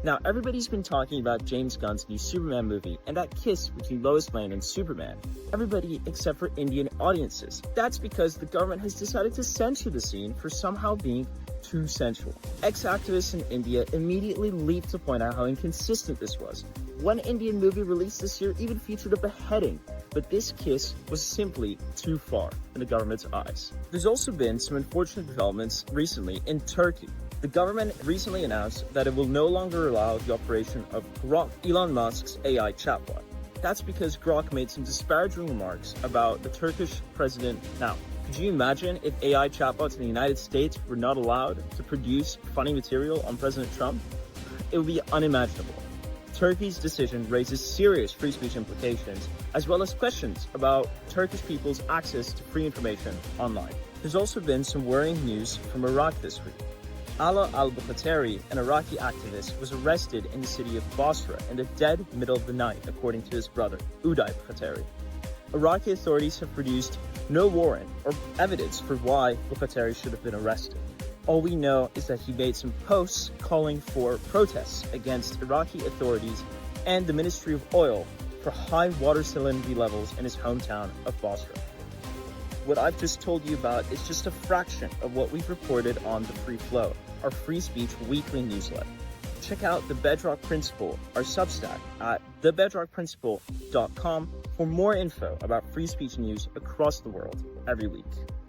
Now, everybody's been talking about James Gunn's new Superman movie and that kiss between Lois Lane and Superman. Everybody except for Indian audiences. That's because the government has decided to censor the scene for somehow being too sensual. Ex-activists in India immediately leaped to point out how inconsistent this was. One Indian movie released this year even featured a beheading, but this kiss was simply too far in the government's eyes. There's also been some unfortunate developments recently in Turkey. The government recently announced that it will no longer allow the operation of Grok, Elon Musk's AI chatbot. That's because Grok made some disparaging remarks about the Turkish president. Now, could you imagine if AI chatbots in the United States were not allowed to produce funny material on President Trump? It would be unimaginable. Turkey's decision raises serious free speech implications, as well as questions about Turkish people's access to free information online. There's also been some worrying news from Iraq this week. Ala al-Bukhatari, an Iraqi activist, was arrested in the city of Basra in the dead middle of the night, according to his brother, Uday Bukhatari. Iraqi authorities have produced no warrant or evidence for why Bukhatari should have been arrested. All we know is that he made some posts calling for protests against Iraqi authorities and the Ministry of Oil for high water salinity levels in his hometown of Basra. What I've just told you about is just a fraction of what we've reported on The Free Flow, our free speech weekly newsletter. Check out The Bedrock Principle, our Substack, at thebedrockprinciple.com for more info about free speech news across the world every week.